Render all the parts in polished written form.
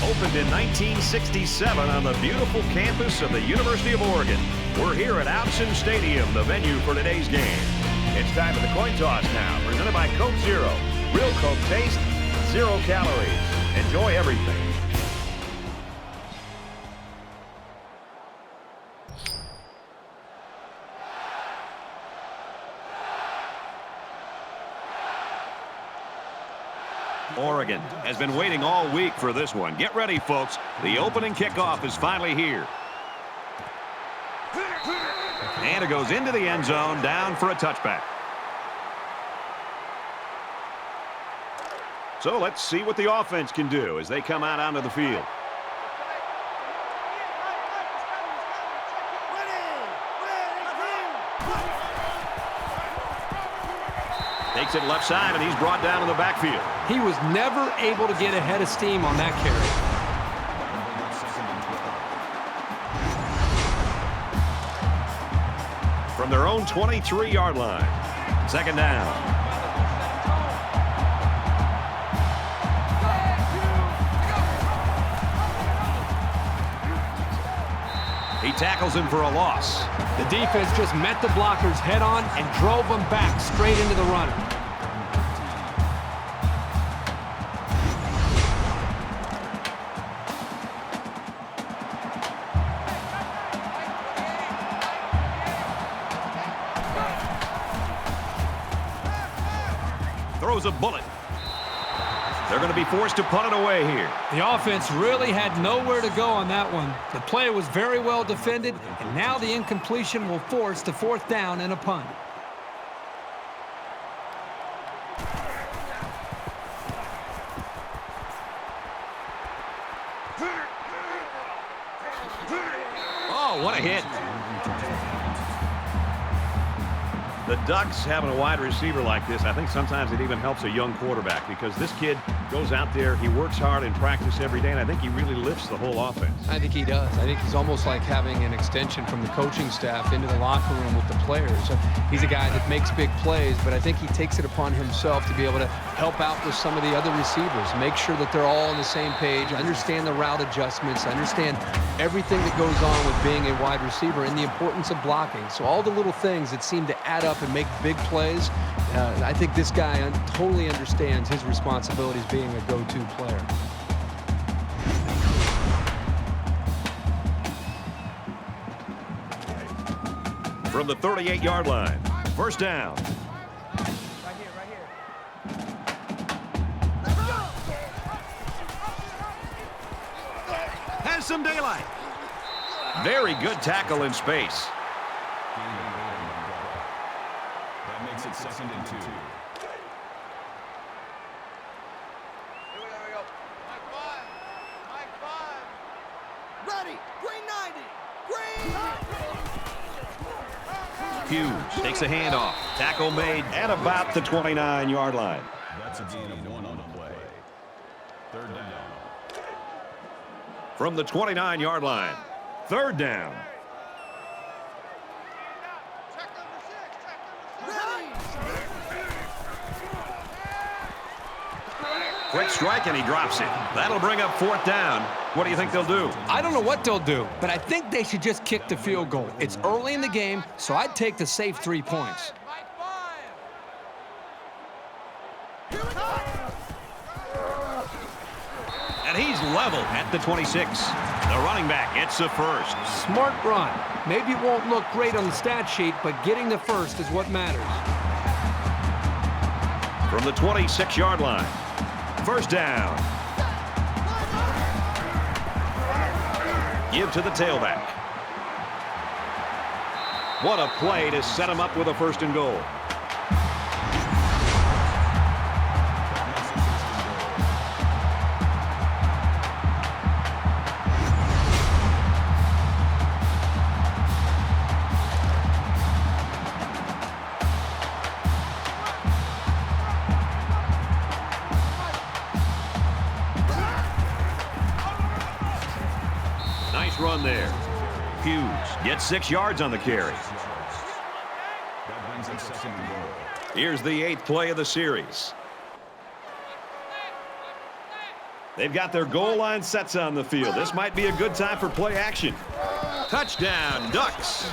Opened in 1967 on the beautiful campus of the University of Oregon. We're here at Autzen Stadium, the venue for today's game. It's time for the coin toss now, presented by Coke Zero. Real Coke taste, 0 calories. Enjoy everything. Oregon has been waiting all week for this one. Get ready, folks. The opening kickoff is finally here. And it goes into the end zone, down for a touchback. So let's see what the offense can do as they come out onto the field. Takes it left side, and he's brought down in the backfield. He was never able to get ahead of steam on that carry. From their own 23-yard line. Second down. He tackles him for a loss. The defense just met the blockers head on and drove them back straight into the runner. Throws a bullet. They're going to be forced to punt it away here. The offense really had nowhere to go on that one. The play was very well defended, and now the incompletion will force the 4th down and a punt. Oh, what a hit. The Ducks having a wide receiver like this, I think sometimes it even helps a young quarterback because this kid goes out there, he works hard in practice every day, and I think he really lifts the whole offense. I think he does. I think he's almost like having an extension from the coaching staff into the locker room with the players. He's a guy that makes big plays, but I think he takes it upon himself to be able to help out with some of the other receivers, make sure that they're all on the same page, understand the route adjustments, understand everything that goes on with being a wide receiver and the importance of blocking. So all the little things that seem to add up and make big plays, I think this guy totally understands his responsibilities being a go-to player. From the 38-yard line, first down. Right here. Has some daylight. Very good tackle in space. That makes it 2nd and 2. Here we go. Mike 5. Ready. Green 90. Hughes takes a handoff. Tackle made at about the 29-yard line. That's a gain of 1 on the play. 3rd down. From the 29-yard line, 3rd down. Quick strike, and he drops it. That'll bring up 4th down. What do you think they'll do? I don't know what they'll do, but I think they should just kick the field goal. It's early in the game, so I'd take the safe 3 points. And he's level at the 26. The running back gets the first. Smart run. Maybe it won't look great on the stat sheet, but getting the first is what matters. From the 26-yard line, first down. Give to the tailback. What a play to set him up with a 1st and goal. Nice run there. Hughes gets 6 yards on the carry. That brings it 2nd and goal. Here's the 8th play of the series. They've got their goal line sets on the field. This might be a good time for play action. Touchdown, Ducks.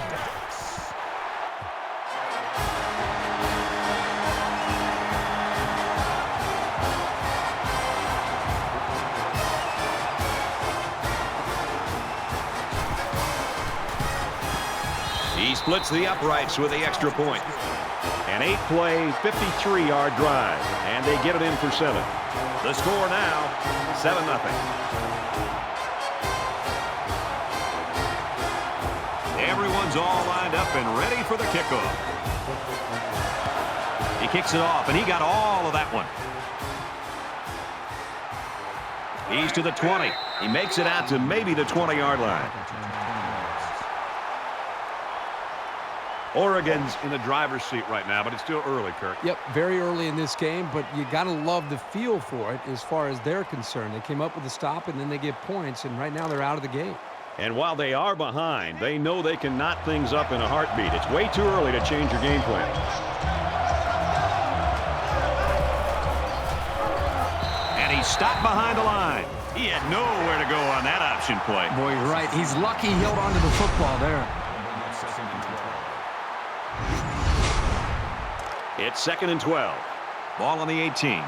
He splits the uprights with the extra point. An 8-play, 53-yard drive, and they get it in for 7. The score now, 7-0. Everyone's all lined up and ready for the kickoff. He kicks it off, and he got all of that one. He's to the 20. He makes it out to maybe the 20-yard line. Oregon's in the driver's seat right now, but it's still early, Kirk. Yep, very early in this game, but you got to love the feel for it as far as they're concerned. They came up with a stop, and then they get points, and right now they're out of the game. And while they are behind, they know they can knot things up in a heartbeat. It's way too early to change your game plan. And he's stopped behind the line. He had nowhere to go on that option play. Boy, you're right. He's lucky he held onto the football there. It's 2nd and 12. Ball on the 18.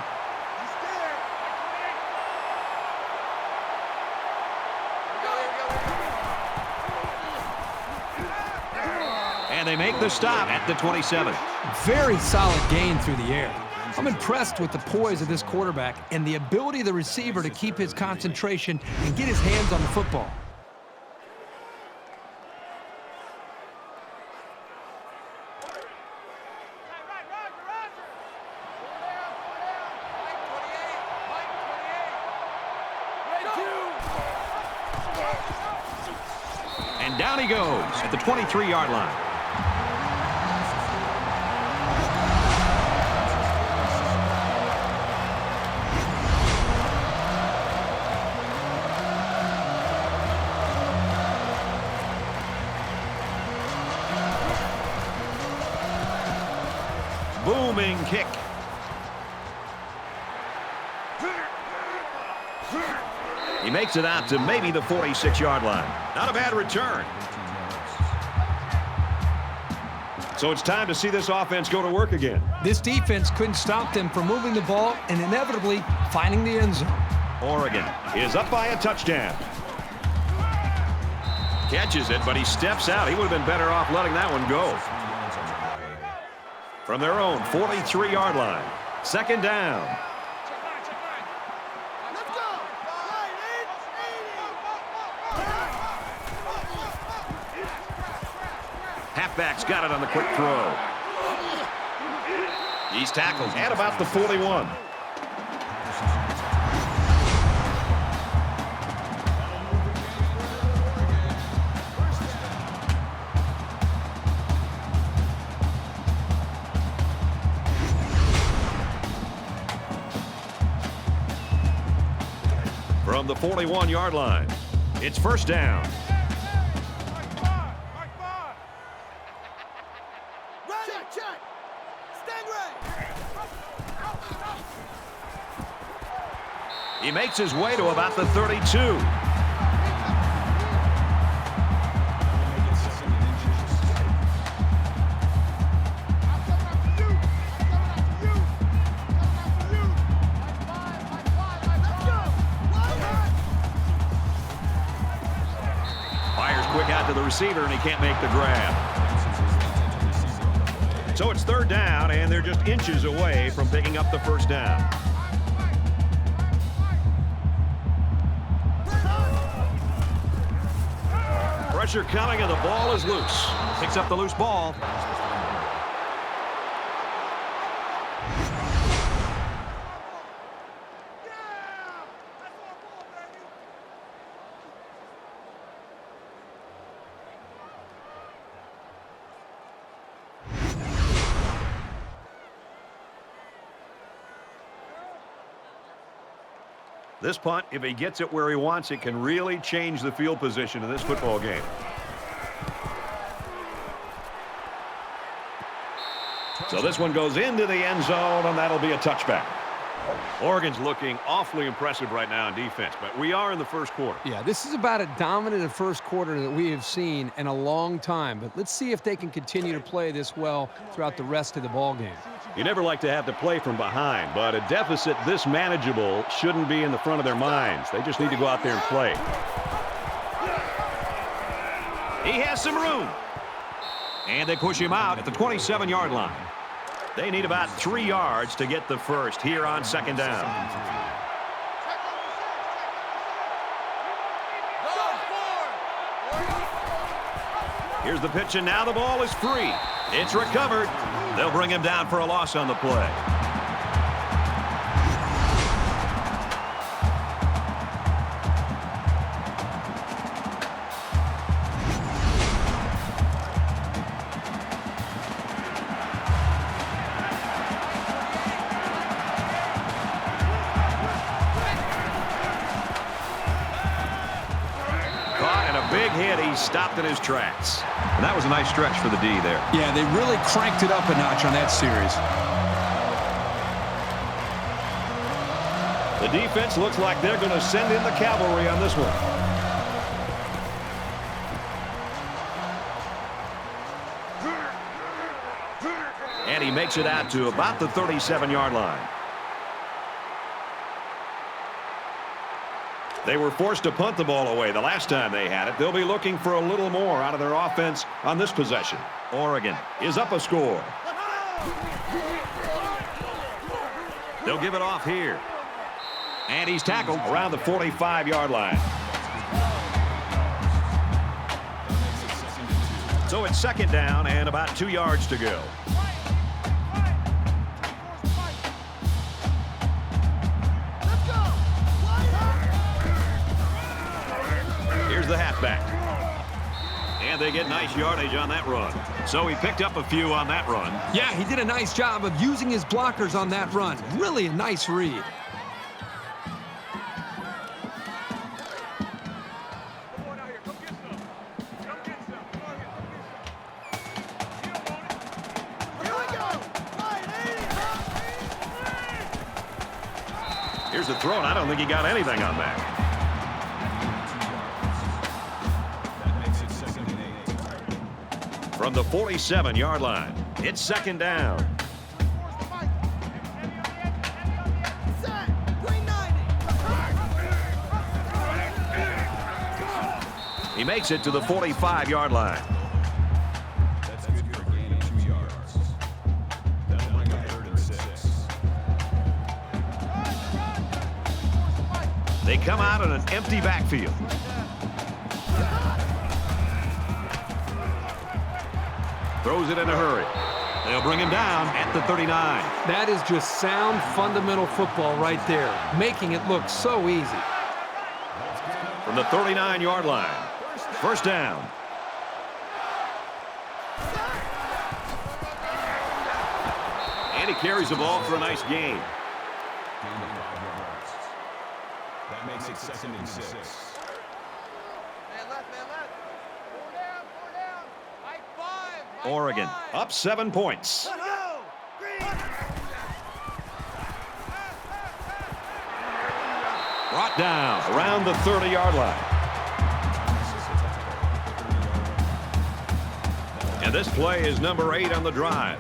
And they make the stop at the 27. Very solid gain through the air. I'm impressed with the poise of this quarterback and the ability of the receiver to keep his concentration and get his hands on the football. And down he goes at the 23-yard line. Booming kick. He makes it out to maybe the 46-yard line. Not a bad return. So it's time to see this offense go to work again. This defense couldn't stop them from moving the ball and inevitably finding the end zone. Oregon is up by a touchdown. Catches it, but he steps out. He would have been better off letting that one go. From their own 43-yard line. 2nd down. Halfback's got it on the quick throw. He's tackled at about the 41. From the 41-yard line, it's 1st down. He makes his way to about the 32. Fires quick out to the receiver, and he can't make the grab. So it's 3rd down, and they're just inches away from picking up the 1st down. Pressure coming, and the ball is loose. Picks up the loose ball. This punt, if he gets it where he wants it, can really change the field position in this football game. So this one goes into the end zone, and that'll be a touchback. Oregon's looking awfully impressive right now in defense, but we are in the first quarter. Yeah, this is about as dominant a first quarter that we have seen in a long time. But let's see if they can continue to play this well throughout the rest of the ball game. You never like to have to play from behind, but a deficit this manageable shouldn't be in the front of their minds. They just need to go out there and play. He has some room. And they push him out at the 27-yard line. They need about 3 yards to get the first here on second down. Here's the pitch, and now the ball is free. It's recovered. They'll bring him down for a loss on the play. Big hit. He stopped in his tracks. And that was a nice stretch for the D there. Yeah, they really cranked it up a notch on that series. The defense looks like they're going to send in the cavalry on this one. And he makes it out to about the 37-yard line. They were forced to punt the ball away the last time they had it. They'll be looking for a little more out of their offense on this possession. Oregon is up a score. They'll give it off here. And he's tackled around the 45-yard line. So it's second down and about 2 yards to go. The halfback. And they get nice yardage on that run. So he picked up a few on that run. Yeah, he did a nice job of using his blockers on that run. Really a nice read. Here's the throw, and I don't think he got anything on that. From the 47-yard line, it's second down. He makes it to the 45-yard line. That's good for a gain of 2 yards. That'll bring up 3rd and 6. They come out in an empty backfield. Throws it in a hurry. They'll bring him down at the 39. That is just sound fundamental football right there, making it look so easy. From the 39-yard line, first down. And he carries the ball for a nice gain. Gain of 5 yards. That makes it 2nd and 6. Man left, man left. 4 down, 4 down. High 5. Oregon up 7 points. Let's go. Green. Brought down around the 30-yard line. And this play is number 8 on the drive.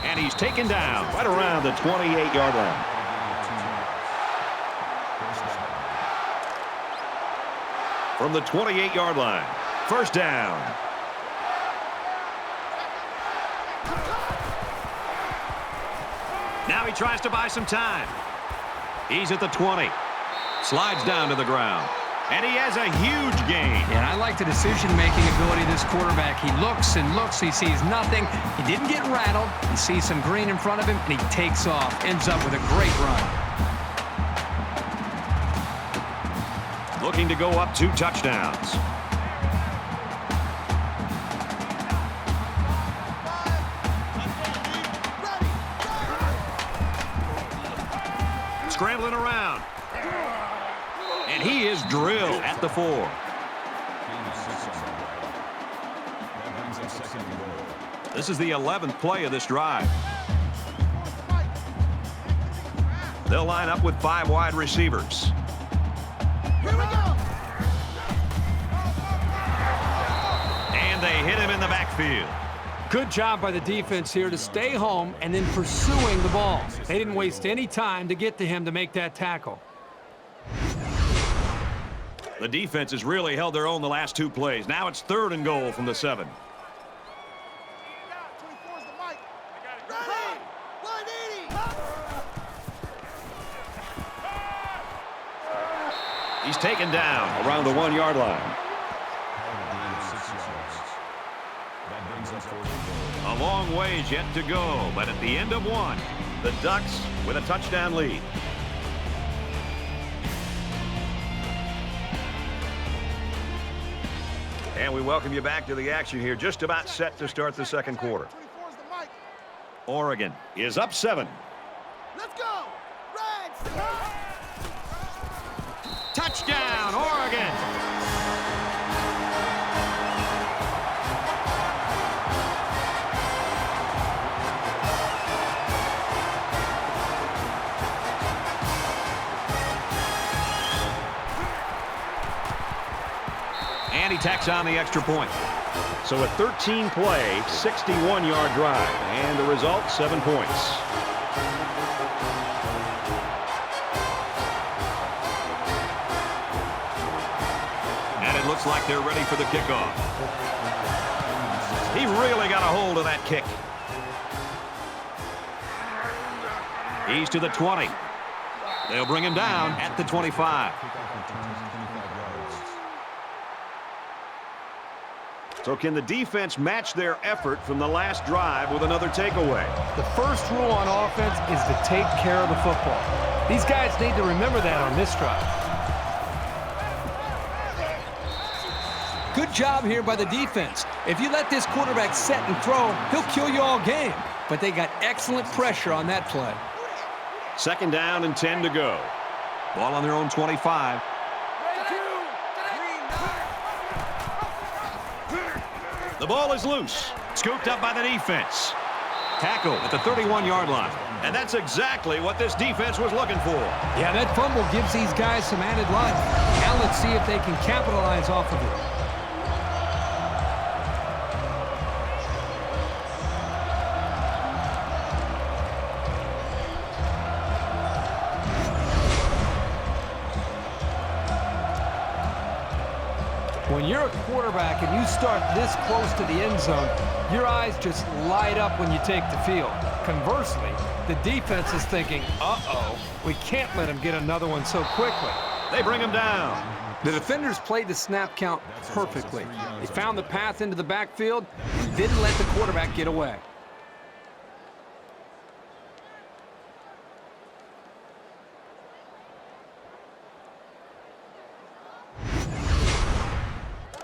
And he's taken down right around the 28-yard line. From the 28-yard line, first down. Now he tries to buy some time. He's at the 20. Slides down to the ground. And he has a huge gain. And I like the decision-making ability of this quarterback. He looks and looks. He sees nothing. He didn't get rattled. He sees some green in front of him, and he takes off. Ends up with a great run. Looking to go up 2 touchdowns. Scrambling around. And he is drilled at the 4. This is the 11th play of this drive. They'll line up with 5 wide receivers. Here we go. And they hit him in the backfield. Good job by the defense here to stay home and then pursuing the ball. They didn't waste any time to get to him to make that tackle. The defense has really held their own the last 2 plays. Now it's 3rd and goal from the 7. 24 is the mic. Ready. 180. He's taken down around the 1-yard line. That brings up 4th and goal. A long ways yet to go, but at the end of 1, the Ducks with a touchdown lead. And we welcome you back to the action here, just about set to start the second quarter. 24 is the mic. Oregon is up 7. Let's go. Reds. Touchdown, Oregon! And he tacks on the extra point. So a 13-play, 61-yard drive. And the result, 7 points. And it looks like they're ready for the kickoff. He really got a hold of that kick. He's to the 20. They'll bring him down at the 25. So can the defense match their effort from the last drive with another takeaway? The first rule on offense is to take care of the football. These guys need to remember that on this drive. Good job here by the defense. If you let this quarterback set and throw, he'll kill you all game. But they got excellent pressure on that play. 2nd down and 10 to go. Ball on their own 25. The ball is loose. Scooped up by the defense. Tackle at the 31-yard line. And that's exactly what this defense was looking for. Yeah, that fumble gives these guys some added life. Now let's see if they can capitalize off of it. When you're a quarterback and you start this close to the end zone, your eyes just light up when you take the field. Conversely, the defense is thinking, uh-oh, we can't let him get another one so quickly. They bring him down. The defenders played the snap count perfectly. They found the path into the backfield and didn't let the quarterback get away.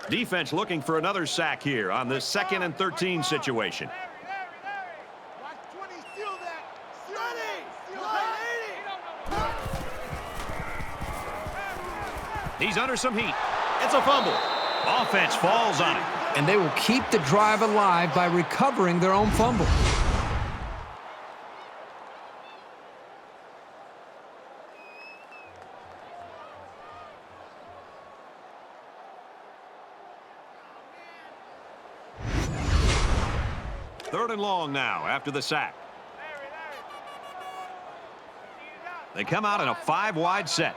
Defense looking for another sack here on this 2nd and 13 situation. Watch 20 steal that. Ready. 180. He's under some heat. It's a fumble. Offense falls on it. And they will keep the drive alive by recovering their own fumble. Third and long now after the sack. They come out in a 5-wide set.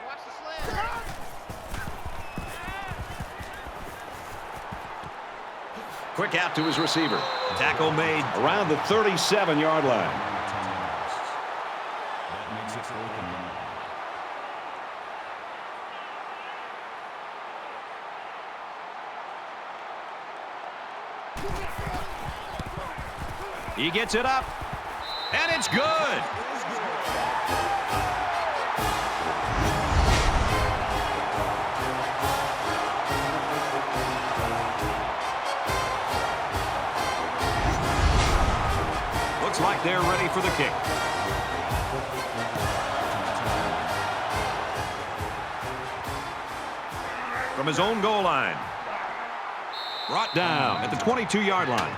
Watch the slant. Quick out to his receiver. Tackle made around the 37-yard line. That makes it 4th and 1. He gets it up, and it's good. Looks like they're ready for the kick. From his own goal line. Brought down at the 22-yard line.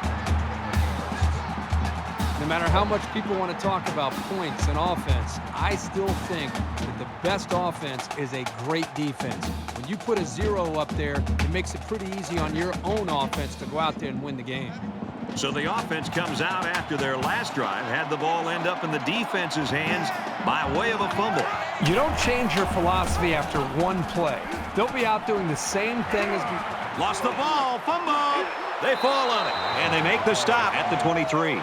No matter how much people want to talk about points and offense, I still think that the best offense is a great defense. When you put a 0 up there, it makes it pretty easy on your own offense to go out there and win the game. So the offense comes out after their last drive, had the ball end up in the defense's hands by way of a fumble. You don't change your philosophy after one play. They'll be out doing the same thing as before. Lost the ball, fumble. They fall on it, and they make the stop at the 23.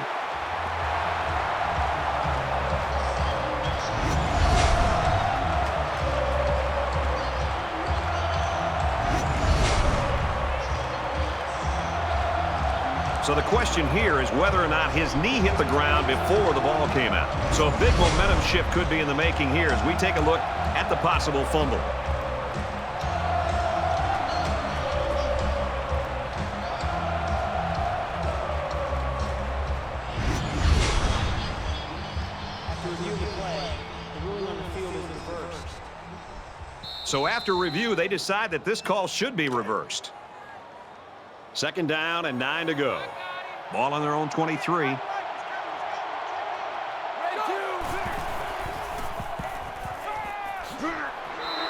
So the question here is whether or not his knee hit the ground before the ball came out. So a big momentum shift could be in the making here as we take a look at the possible fumble. So after review, they decide that this call should be reversed. 2nd down and 9 to go. Ball on their own 23.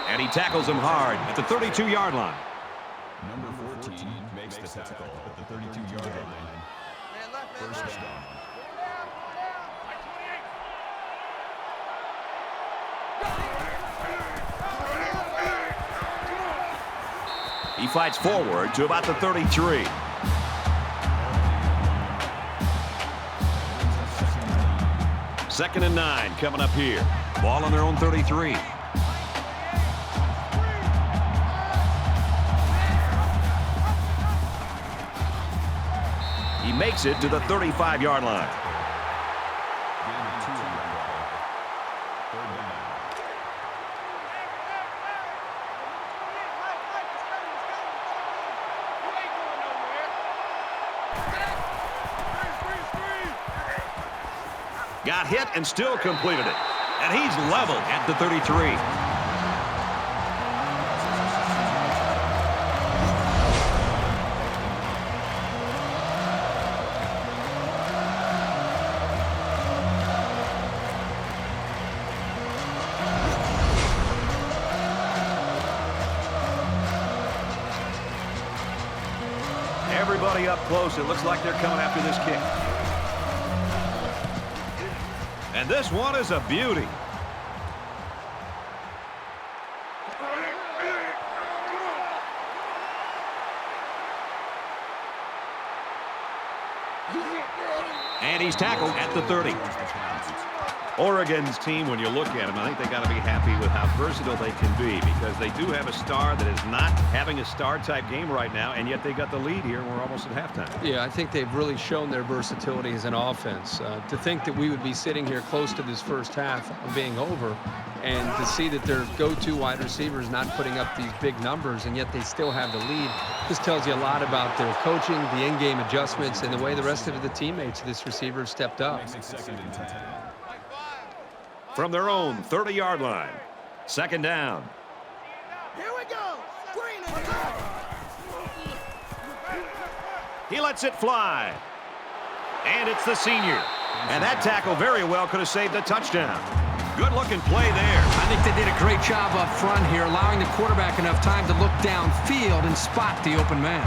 And he tackles him hard at the 32-yard line. Number 14 makes the tackle at the 32-yard line. First down. He fights forward to about the 33. Second and 9 coming up here. Ball on their own 33. He makes it to the 35-yard line. Got hit and still completed it. And he's leveled at the 33. Everybody up close. It looks like they're coming after this kick. And this one is a beauty. And he's tackled at the 30. Oregon's team, when you look at them, I think they got to be happy with how versatile they can be because they do have a star that is not having a star-type game right now, and yet they got the lead here, and we're almost at halftime. Yeah, I think they've really shown their versatility as an offense. To think that we would be sitting here close to this first half being over and to see that their go-to wide receivers not putting up these big numbers, and yet they still have the lead, this tells you a lot about their coaching, the in-game adjustments, and the way the rest of the teammates of this receiver stepped up. From their own 30-yard line. 2nd down. Here we go. Green and black. He lets it fly. And it's the senior. And that tackle very well could have saved a touchdown. Good-looking play there. I think they did a great job up front here, allowing the quarterback enough time to look downfield and spot the open man.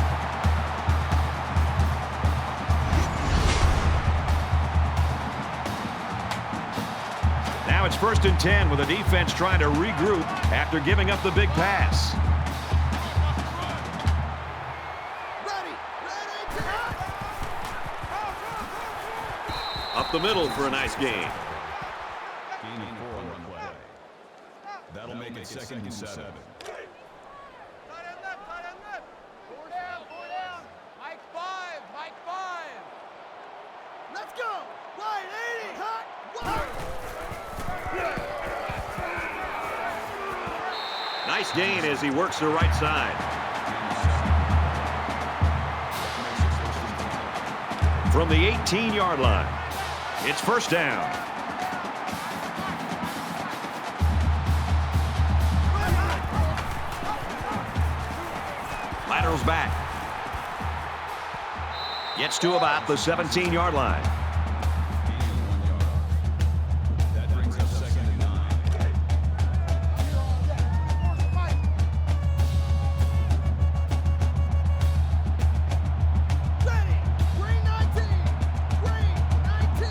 Now it's 1st and 10 with the defense trying to regroup after giving up the big pass. Up the middle for a nice gain. Gaining 4 on the play. That'll make it 2nd and 7. Mike 5. Let's go. Right 80. Hot. Nice gain as he works the right side. From the 18-yard line, it's 1st down. Laterals back. Gets to about the 17-yard line. That brings up 2nd and 9. Ready! Green 19! Green 19!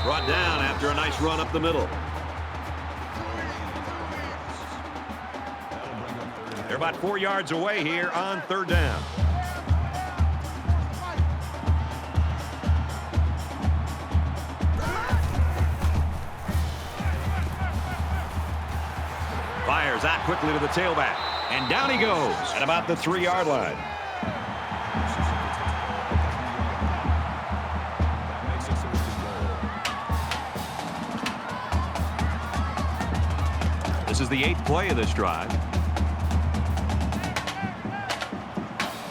Brought down after a nice run up the middle. They're about 4 yards away here on 3rd down. Fires out quickly to the tailback. And down he goes at about the 3-yard line. This is the 8th play of this drive.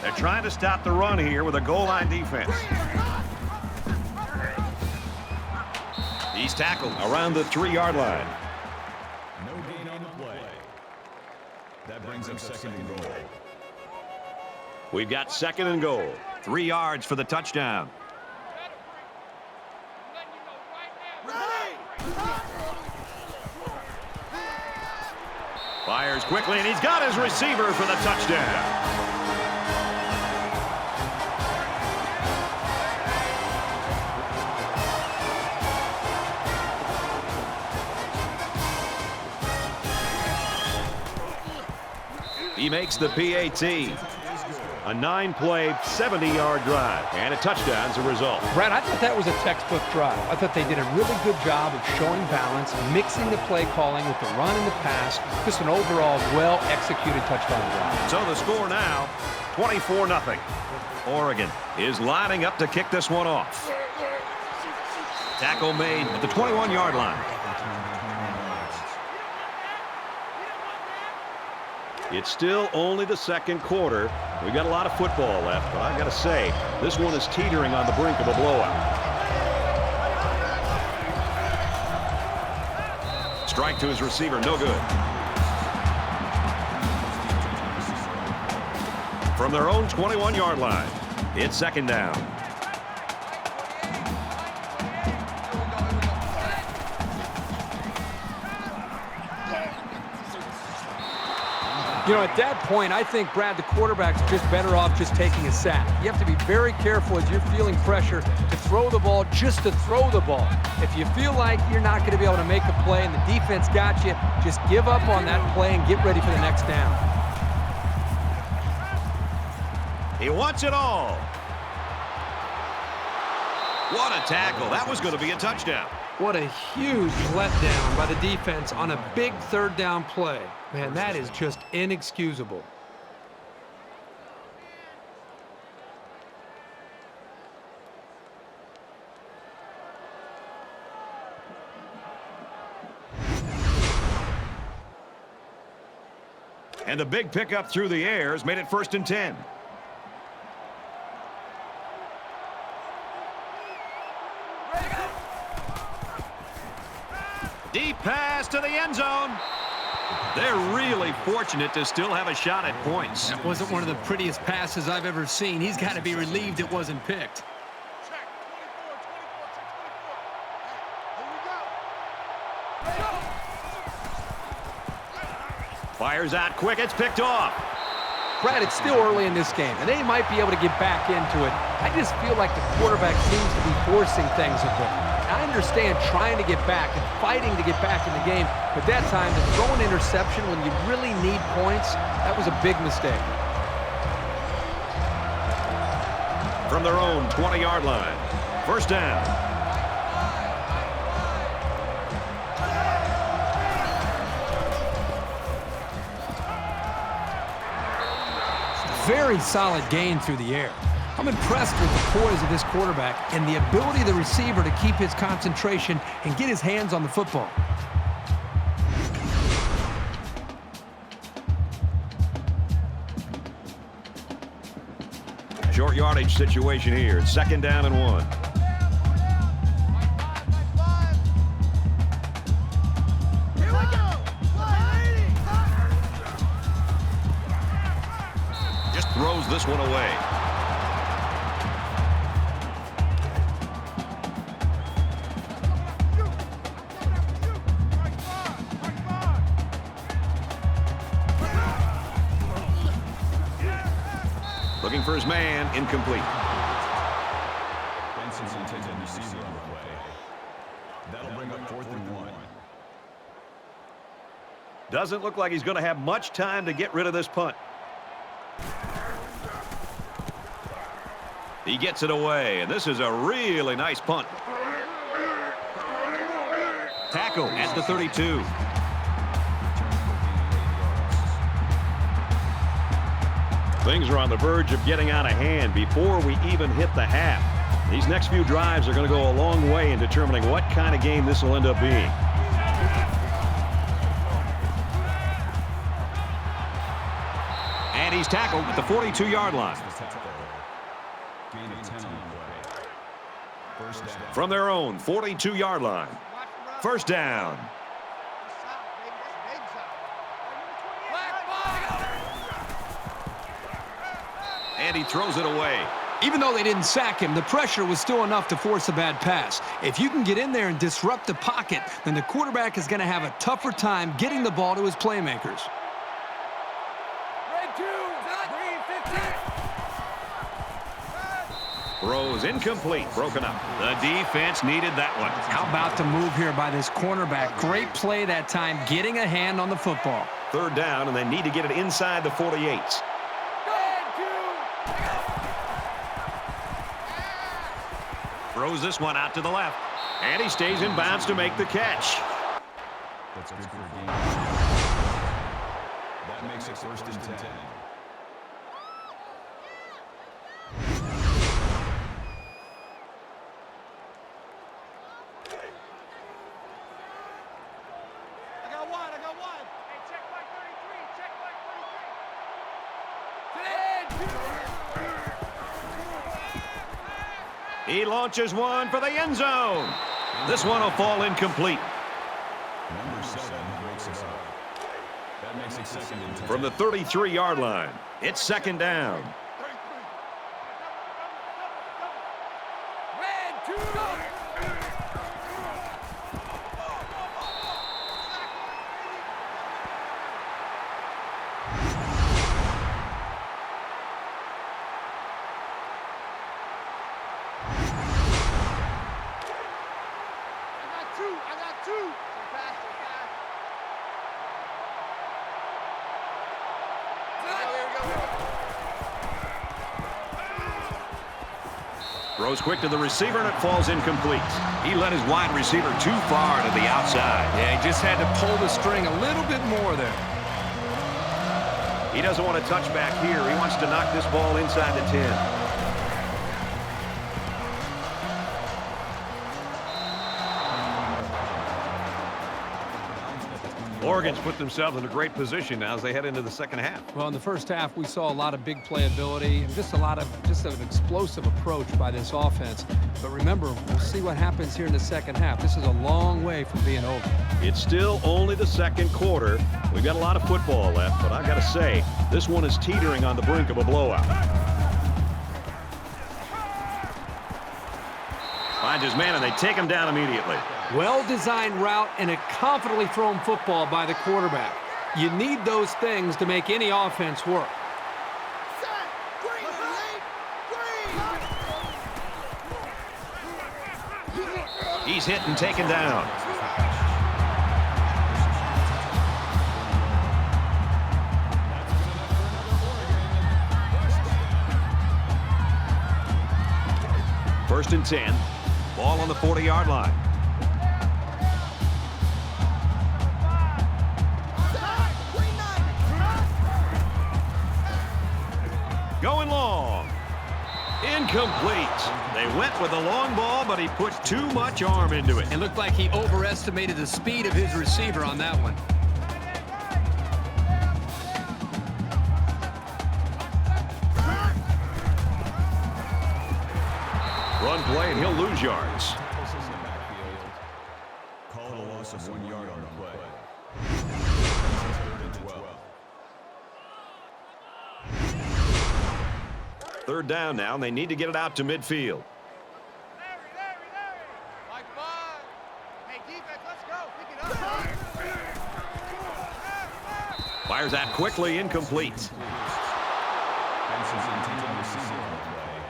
They're trying to stop the run here with a goal line defense. He's tackled around the 3-yard line. No gain on the play. That brings up 2nd and goal. We've got 2nd and goal. 3 yards for the touchdown. Fires quickly, and he's got his receiver for the touchdown. He makes the PAT. A 9-play, 70-yard drive, and a touchdown's a result. Brad, I thought that was a textbook drive. I thought they did a really good job of showing balance, mixing the play calling with the run and the pass. Just an overall well-executed touchdown drive. So the score now, 24-0. Oregon is lining up to kick this one off. Tackle made at the 21-yard line. It's still only the 2nd quarter. We've got a lot of football left, but I've got to say, this one is teetering on the brink of a blowout. Strike to his receiver, no good. From their own 21-yard line, it's 2nd down. You know, at that point, I think, Brad, the quarterback's just better off just taking a sack. You have to be very careful as you're feeling pressure to throw the ball just to throw the ball. If you feel like you're not going to be able to make a play and the defense got you, just give up on that play and get ready for the next down. He wants it all. What a tackle. That was going to be a touchdown. What a huge letdown by the defense on a big 3rd down play. Man, that is just inexcusable. And the big pickup through the air has made it 1st and 10. Deep pass to the end zone. They're really fortunate to still have a shot at points. That wasn't one of the prettiest passes I've ever seen. He's got to be relieved it wasn't picked. Fires out quick. It's picked off. Brad, it's still early in this game, and they might be able to get back into it. I just feel like the quarterback seems to be forcing things a bit. I understand trying to get back and fighting to get back in the game, but that time to throw an interception when you really need points, that was a big mistake. From their own 20-yard line, 1st down. Very solid gain through the air. I'm impressed with the poise of this quarterback and the ability of the receiver to keep his concentration and get his hands on the football. Short yardage situation here. 2nd down and 1. throws this one away. Looking for his man, incomplete. Benson's intended receiver on the play. That'll bring up 4th and 1. Doesn't look like he's going to have much time to get rid of this punt. He gets it away, and this is a really nice punt. Tackle at the 32. Things are on the verge of getting out of hand before we even hit the half. These next few drives are going to go a long way in determining what kind of game this will end up being. And he's tackled at the 42-yard line. Gain of 10 on the play. First down. From their own 42-yard line. First down. And he throws it away. Even though they didn't sack him, the pressure was still enough to force a bad pass. If you can get in there and disrupt the pocket, then the quarterback is going to have a tougher time getting the ball to his playmakers. Throws incomplete, broken up. The defense needed that one. How about the move here by this cornerback? Great play that time, getting a hand on the football. Third down, and they need to get it inside the 48. Throws this one out to the left. And he stays in bounds to make the catch. That's good for a gain. That makes it 1st and 10. I got one. Hey, check back 33. Check back 33. He launches one for the end zone. This one will fall incomplete. Number 7 breaks us up. That makes it 2nd and 10. From the 33-yard line, it's second down. I got two. Throws quick to the receiver, and it falls incomplete. He led his wide receiver too far to the outside. Yeah, he just had to pull the string a little bit more there. He doesn't want to touch back here. He wants to knock this ball inside the 10. Oregon's put themselves in a great position now as they head into the second half. Well, in the first half, we saw a lot of big playability and just an explosive approach by this offense. But remember, we'll see what happens here in the second half. This is a long way from being over. It's still only the second quarter. We've got a lot of football left, but I got to say, this one is teetering on the brink of a blowout. Finds his man, and they take him down immediately. Well-designed route and a confidently thrown football by the quarterback. You need those things to make any offense work. He's hit and taken down. First and 10. Ball on the 40-yard line. Going long. Incomplete. They went with the long ball, but he put too much arm into it. It looked like he overestimated the speed of his receiver on that one. Run play, and he'll lose yards. Call it a loss of 1 yard on the play. 3rd and 12. Third down now, and they need to get it out to midfield. Mike, come on. Hey, defense, let's go. Pick it up. Fires out quickly, incomplete. Benson's intended receiver on the play.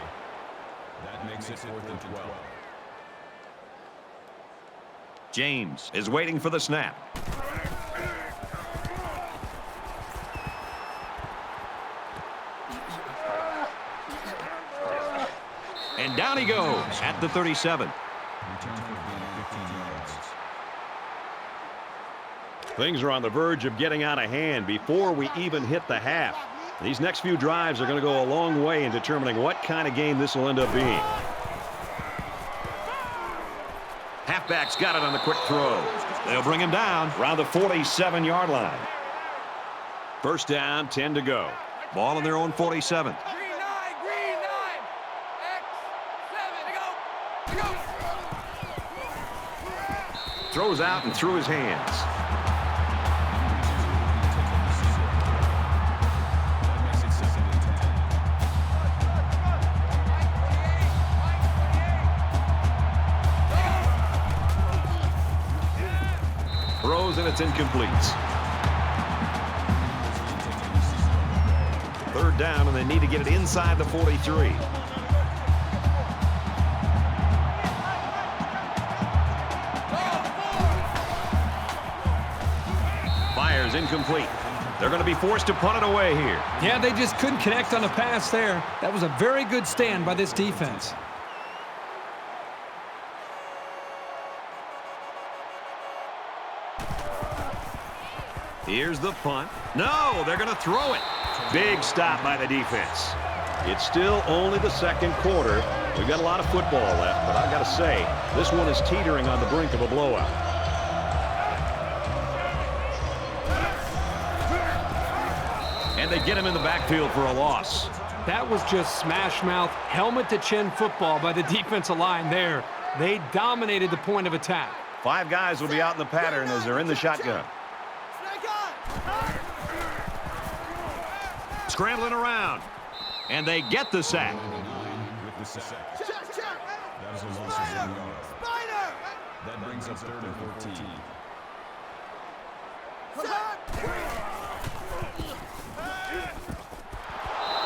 That makes it 4th and 12. James is waiting for the snap. And down he goes at the 37. Return for gain of 15 yards. Things are on the verge of getting out of hand before we even hit the half. These next few drives are going to go a long way in determining what kind of game this will end up being. Halfback's got it on the quick throw. They'll bring him down around the 47-yard line. First down, 10 to go. Ball on their own 47. Green 9, X 7, go. Throws out and through his hands. That makes it 2nd and 10. Throws and it's incomplete. Third down, and they need to get it inside the 43. Fires incomplete. They're going to be forced to punt it away here. Yeah, they just couldn't connect on the pass there. That was a very good stand by this defense. Here's the punt. No, they're going to throw it. Big stop by the defense. It's still only the second quarter. We've got a lot of football left, but I've got to say, this one is teetering on the brink of a blowout. And they get him in the backfield for a loss. That was just smash-mouth, helmet-to-chin football by the defensive line there. They dominated the point of attack. 5 guys will be out in the pattern as they're in the shotgun. Scrambling around. And they get the sack. With the sack. That is a loss of 1 yard. That brings up 3rd and 14.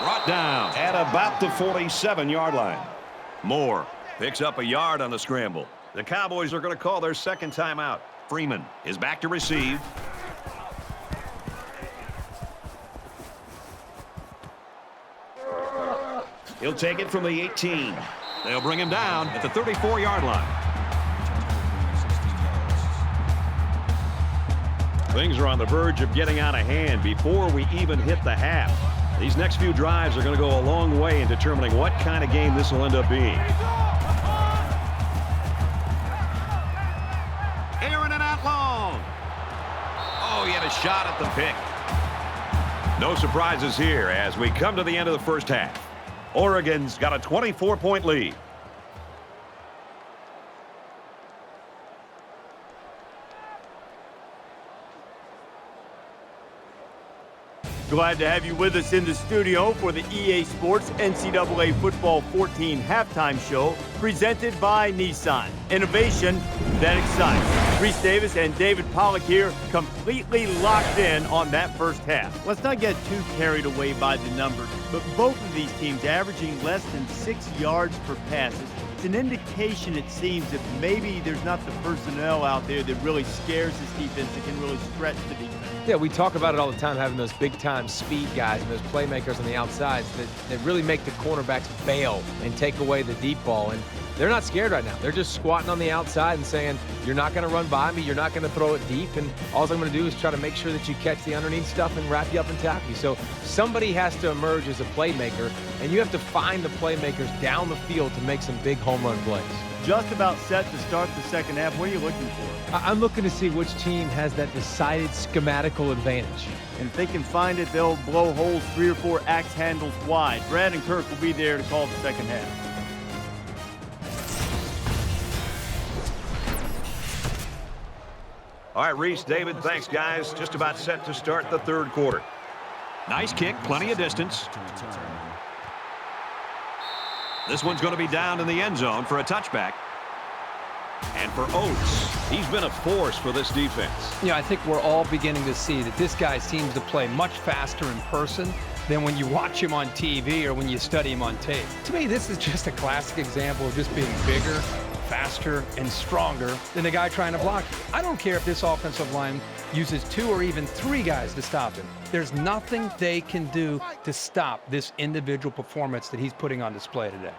Brought down at about the 47-yard line. Moore picks up a yard on the scramble. The Cowboys are going to call their second timeout. Freeman is back to receive. He'll take it from the 18. They'll bring him down at the 34-yard line. Things are on the verge of getting out of hand before we even hit the half. These next few drives are going to go a long way in determining what kind of game this will end up being. Airing it out long. Oh, he had a shot at the pick. No surprises here as we come to the end of the first half. Oregon's got a 24-point lead. Glad to have you with us in the studio for the EA Sports NCAA Football 14 halftime show presented by Nissan. Innovation that excites. Reese Davis and David Pollack here, completely locked in on that first half. Let's not get too carried away by the numbers, but both of these teams averaging less than 6 yards per pass. It's an indication, it seems, that maybe there's not the personnel out there that really scares this defense, that can really stretch the defense. Yeah, we talk about it all the time, having those big-time speed guys and those playmakers on the outsides that really make the cornerbacks bail and take away the deep ball. And they're not scared right now. They're just squatting on the outside and saying, you're not going to run by me, you're not going to throw it deep, and all I'm going to do is try to make sure that you catch the underneath stuff and wrap you up and tap you. So somebody has to emerge as a playmaker, and you have to find the playmakers down the field to make some big home run plays. Just about set to start the second half. What are you looking for? I'm looking to see which team has that decided schematical advantage. And if they can find it, they'll blow holes 3 or 4 axe handles wide. Brad and Kirk will be there to call the second half. All right, Reese, David, thanks, guys. Just about set to start the third quarter. Nice kick, plenty of distance. This one's going to be down in the end zone for a touchback. And for Oates, he's been a force for this defense. Yeah, I think we're all beginning to see that this guy seems to play much faster in person than when you watch him on TV or when you study him on tape. To me, this is just a classic example of just being bigger, faster, and stronger than the guy trying to block you. I don't care if this offensive line uses 2 or even 3 guys to stop him. There's nothing they can do to stop this individual performance that he's putting on display today.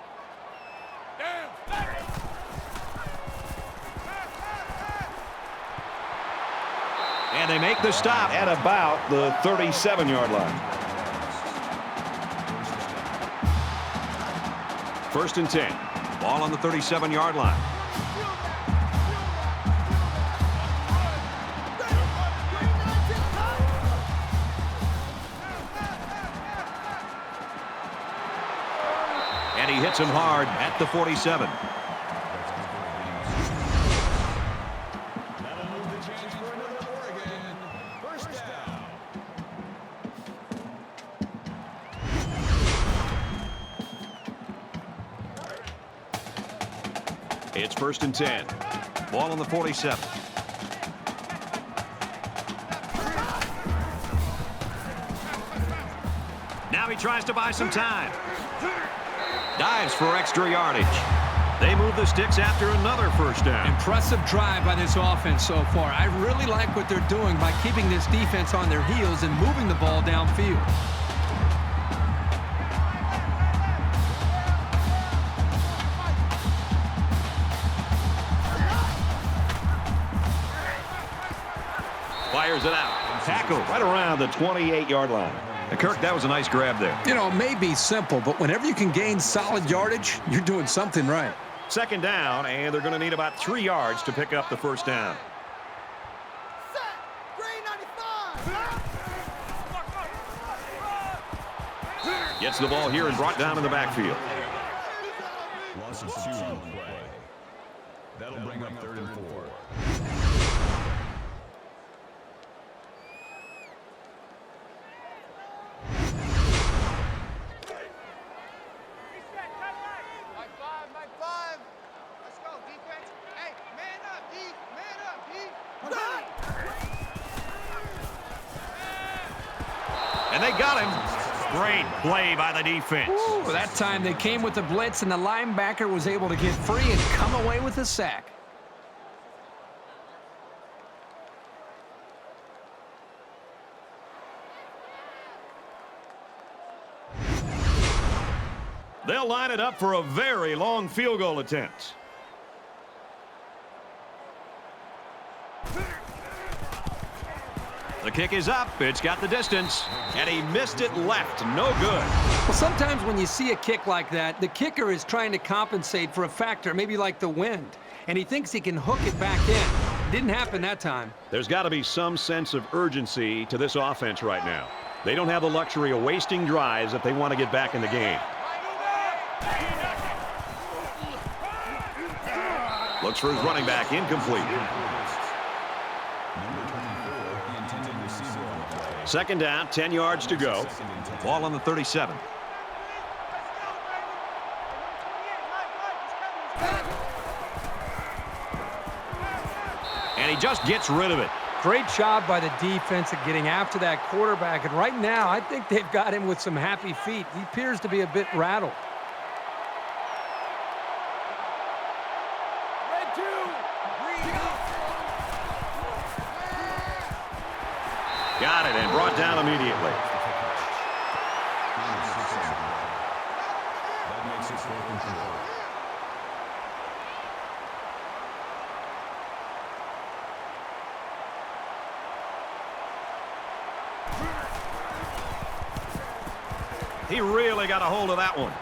And they make the stop at about the 37-yard line. 1st and 10. Ball on the 37-yard line. And he hits him hard at the 47. It's 1st and 10. Ball on the 47. Now he tries to buy some time. Dives for extra yardage. They move the sticks after another 1st down. Impressive drive by this offense so far. I really like what they're doing by keeping this defense on their heels and moving the ball downfield. Fires it out. Tackle right around the 28-yard line. And Kirk, that was a nice grab there. You know, it may be simple, but whenever you can gain solid yardage, you're doing something right. 2nd down, and they're going to need about 3 yards to pick up the 1st down. Gets the ball here and brought down in the backfield. Loss of 2 on the play. That'll bring up 3rd and 4. And they got him. Great play by the defense. Ooh, that time they came with the blitz, and the linebacker was able to get free and come away with a sack. They'll line it up for a very long field goal attempt. The kick is up. It's got the distance. And he missed it left. No good. Well, sometimes when you see a kick like that, the kicker is trying to compensate for a factor, maybe like the wind. And he thinks he can hook it back in. Didn't happen that time. There's got to be some sense of urgency to this offense right now. They don't have the luxury of wasting drives if they want to get back in the game. Looks for his running back, incomplete. 2nd down, 10 yards to go. Ball on the 37. And he just gets rid of it. Great job by the defense at getting after that quarterback. And right now, I think they've got him with some happy feet. He appears to be a bit rattled. Got it and brought down immediately. That makes it 4th and 4. He really got a hold of that one.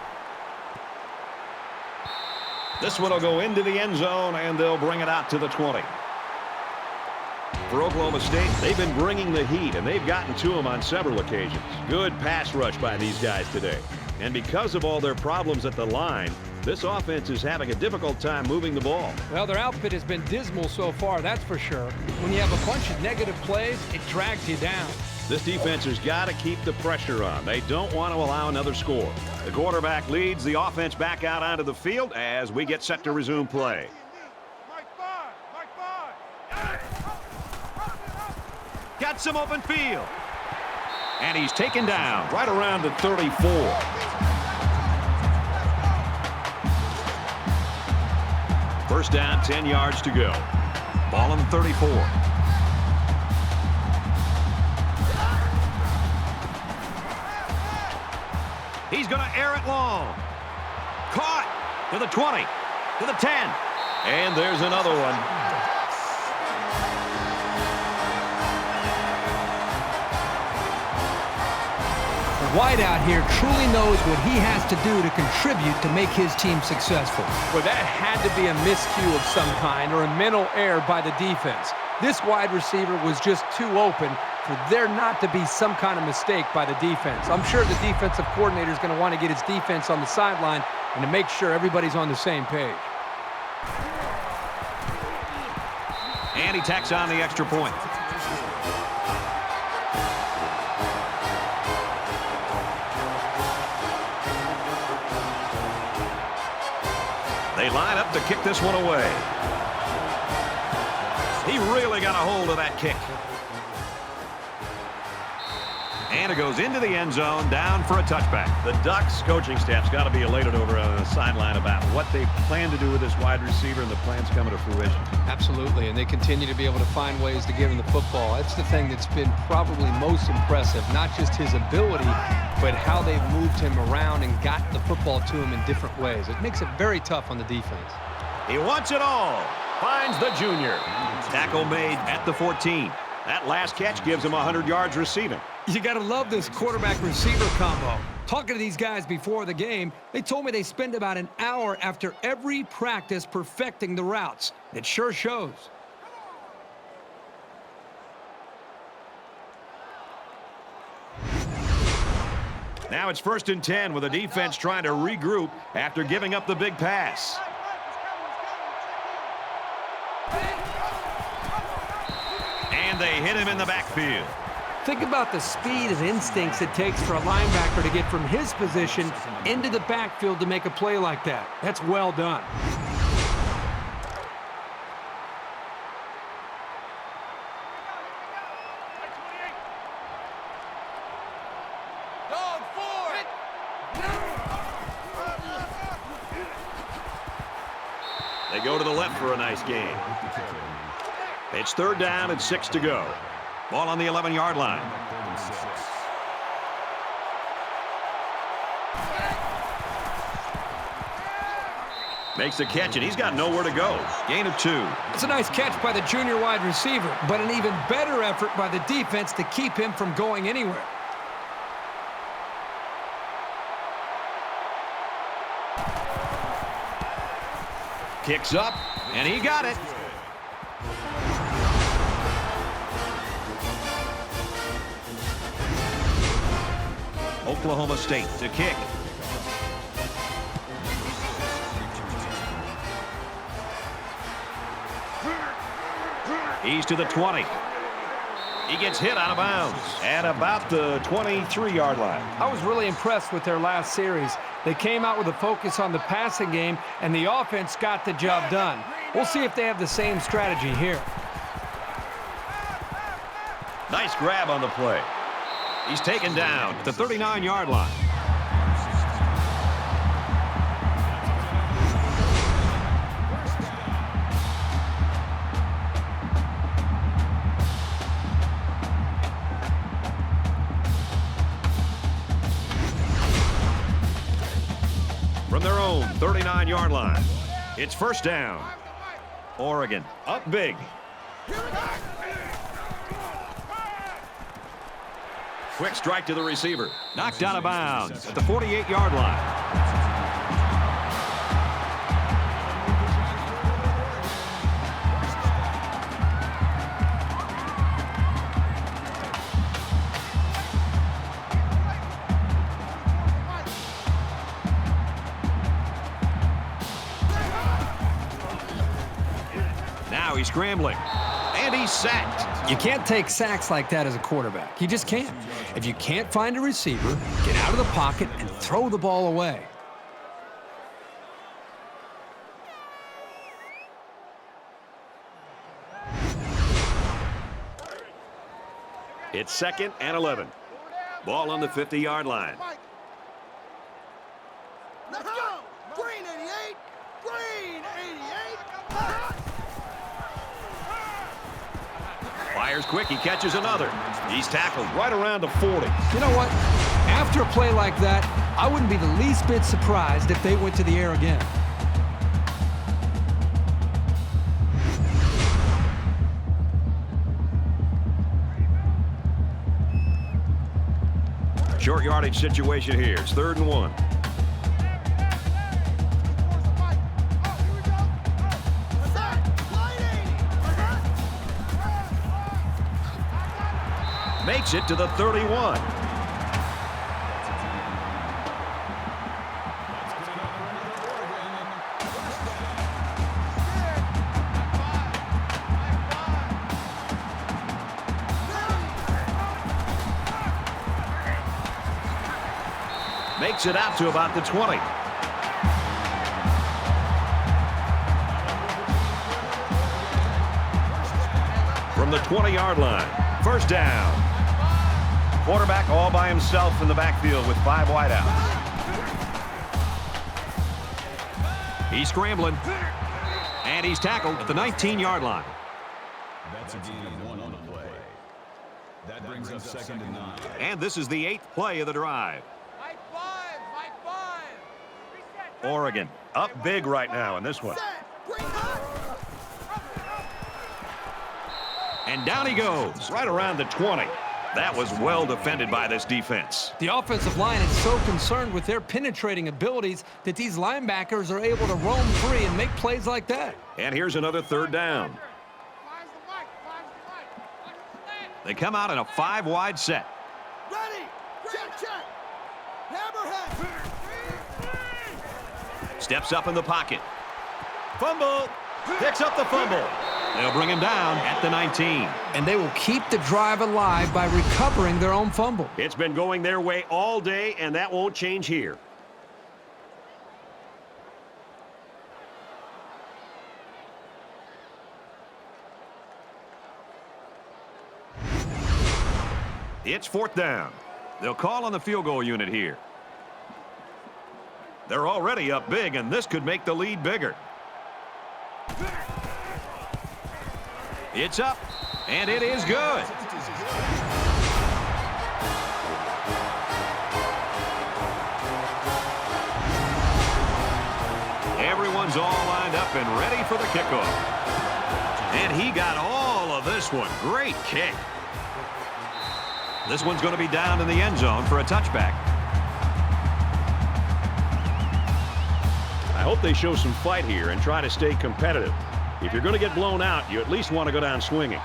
This one will go into the end zone, and they'll bring it out to the 20. For Oklahoma State, they've been bringing the heat, and they've gotten to them on several occasions. Good pass rush by these guys today. And because of all their problems at the line, this offense is having a difficult time moving the ball. Well, their output has been dismal so far, that's for sure. When you have a bunch of negative plays, it drags you down. This defense has got to keep the pressure on. They don't want to allow another score. The quarterback leads the offense back out onto the field as we get set to resume play. Got some open field. And he's taken down right around the 34. First down, 10 yards to go. Ball on the 34. He's going to air it long. Caught to the 20, to the 10. And there's another one. The wideout here truly knows what he has to do to contribute to make his team successful. Well, that had to be a miscue of some kind or a mental error by the defense. This wide receiver was just too open for there not to be some kind of mistake by the defense. I'm sure the defensive coordinator is going to want to get his defense on the sideline and to make sure everybody's on the same page. And he tacks on the extra point. They line up to kick this one away. He really got a hold of that kick. And it goes into the end zone, down for a touchback. The Ducks coaching staff's got to be elated over on the sideline about what they plan to do with this wide receiver, and the plan's coming to fruition. Absolutely, and they continue to be able to find ways to give him the football. That's the thing that's been probably most impressive, not just his ability, but how they've moved him around and got the football to him in different ways. It makes it very tough on the defense. He wants it all. Finds the junior. Tackle made at the 14. That last catch gives him 100 yards receiving. You got to love this quarterback-receiver combo. Talking to these guys before the game, they told me they spend about an hour after every practice perfecting the routes. It sure shows. Now it's 1st and 10 with the defense trying to regroup after giving up the big pass. And they hit him in the backfield. Think about the speed and instincts it takes for a linebacker to get from his position into the backfield to make a play like that. That's well done. They go to the left for a nice gain. It's 3rd down and 6 to go. Ball on the 11-yard line. Makes the catch, and he's got nowhere to go. Gain of 2. It's a nice catch by the junior wide receiver, but an even better effort by the defense to keep him from going anywhere. Kicks up, and he got it. Oklahoma State to kick. He's to the 20. He gets hit out of bounds at about the 23-yard line. I was really impressed with their last series. They came out with a focus on the passing game, and the offense got the job done. We'll see if they have the same strategy here. Nice grab on the play. He's taken down at the 39-yard line. From their own 39-yard line, it's 1st down. Oregon up big. Quick strike to the receiver. Knocked out of bounds at the 48-yard line. Now he's scrambling. And And he's sacked. You can't take sacks like that as a quarterback. You just can't. If you can't find a receiver, get out of the pocket and throw the ball away. It's 2nd and 11. Ball on the 50-yard line. Let's go! Green 88! Green 88! Fires quick. He catches another. He's tackled right around the 40. You know what? After a play like that, I wouldn't be the least bit surprised if they went to the air again. Short yardage situation here. It's 3rd and 1. Makes it to the 31. Makes it out to about the 20. From the 20-yard line. 1st down. Quarterback all by himself in the backfield with 5 wideouts. He's scrambling. And he's tackled at the 19-yard line. That's a gain of 1 on the play. That brings up 2nd and 9. And this is the 8th play of the drive. Oregon up big right now in this one. And down he goes, right around the 20. That was well defended by this defense. The offensive line is so concerned with their penetrating abilities that these linebackers are able to roam free and make plays like that. And here's another 3rd down. They come out in a 5-wide set. Ready! Check, check! Hammerhead! Steps up in the pocket. Fumble. Picks up the fumble. They'll bring him down at the 19. And they will keep the drive alive by recovering their own fumble. It's been going their way all day, and that won't change here. It's 4th down. They'll call on the field goal unit here. They're already up big, and this could make the lead bigger. It's up, and it is good. Everyone's all lined up and ready for the kickoff. And he got all of this one. Great kick. This one's going to be down in the end zone for a touchback. I hope they show some fight here and try to stay competitive. If you're going to get blown out, you at least want to go down swinging.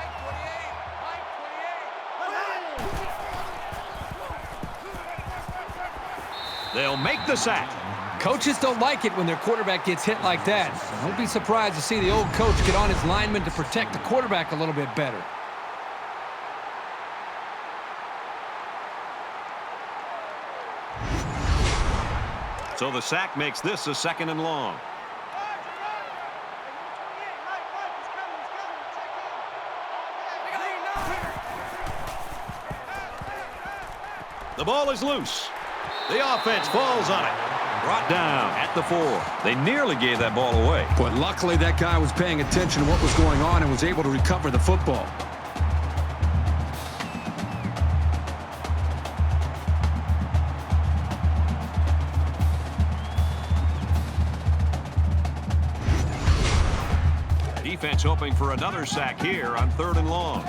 They'll make the sack. Coaches don't like it when their quarterback gets hit like that. Don't be surprised to see the old coach get on his lineman to protect the quarterback a little bit better. So the sack makes this a 2nd and long. The ball is loose. The offense falls on it. Brought down at the 4. They nearly gave that ball away. But luckily that guy was paying attention to what was going on and was able to recover the football. Defense hoping for another sack here on 3rd and long.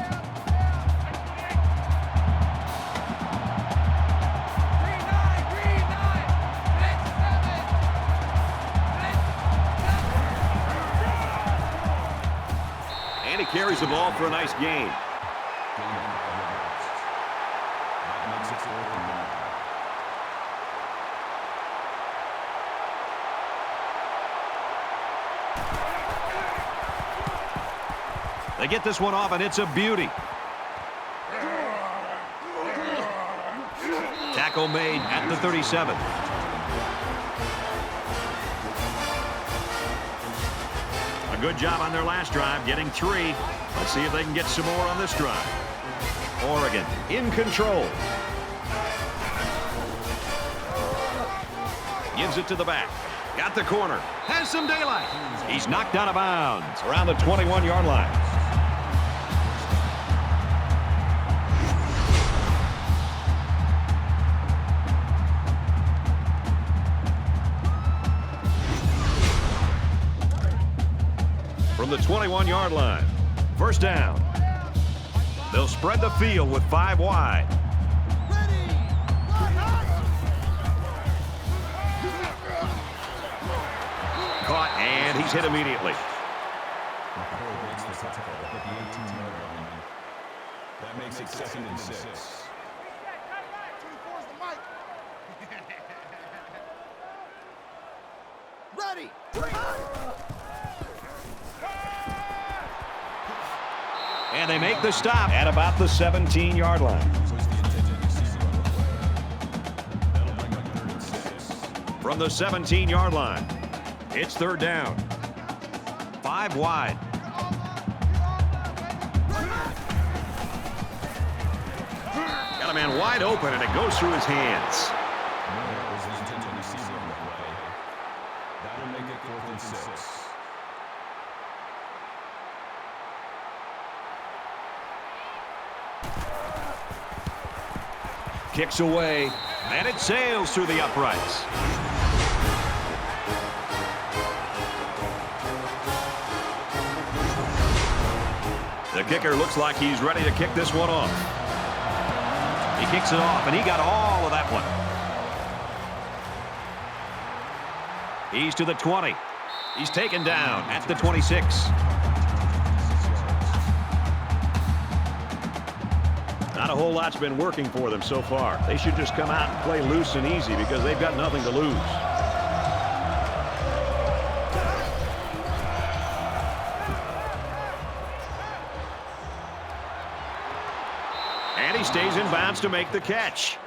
And he carries the ball for a nice gain. That makes it 4th and 9. They get this one off, and it's a beauty. Tackle made at the 37. A good job on their last drive, getting 3. Let's see if they can get some more on this drive. Oregon in control. Gives it to the back. Got the corner. Has some daylight. He's knocked out of bounds around the 21-yard line. From the 21-yard line. First down. They'll spread the field with 5 wide. Caught, and he's hit immediately. That makes it 2nd and 6. Ready. And they make the stop at about the 17-yard line. From the 17-yard line, it's 3rd down. 5 wide. Got a man wide open, and it goes through his hands. That'll make it 4th and 6. Kicks away, and it sails through the uprights. The kicker looks like he's ready to kick this one off. He kicks it off, and he got all of that one. He's to the 20. He's taken down at the 26. Not a whole lot's been working for them so far. They should just come out and play loose and easy because they've got nothing to lose. And he stays in bounds to make the catch.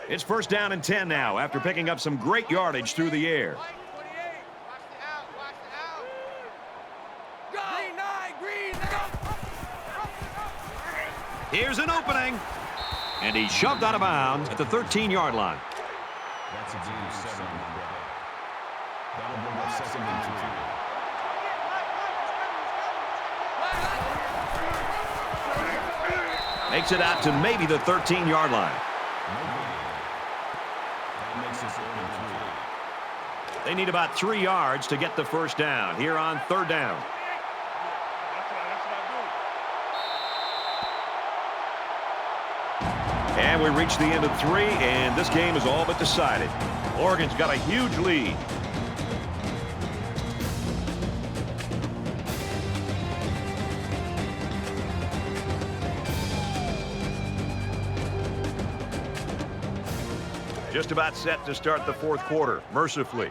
It's 1st down and 10 now after picking up some great yardage through the air. Here's an opening. And he's shoved out of bounds at the 13-yard line. That's a gain of 7 on the play. That'll bring up 2nd and 3. Makes it out to maybe the 13-yard line. That makes it 4th and 3. They need about 3 yards to get the first down here on 3rd down. And we reach the end of 3, and this game is all but decided. Oregon's got a huge lead. Just about set to start the 4th quarter, mercifully.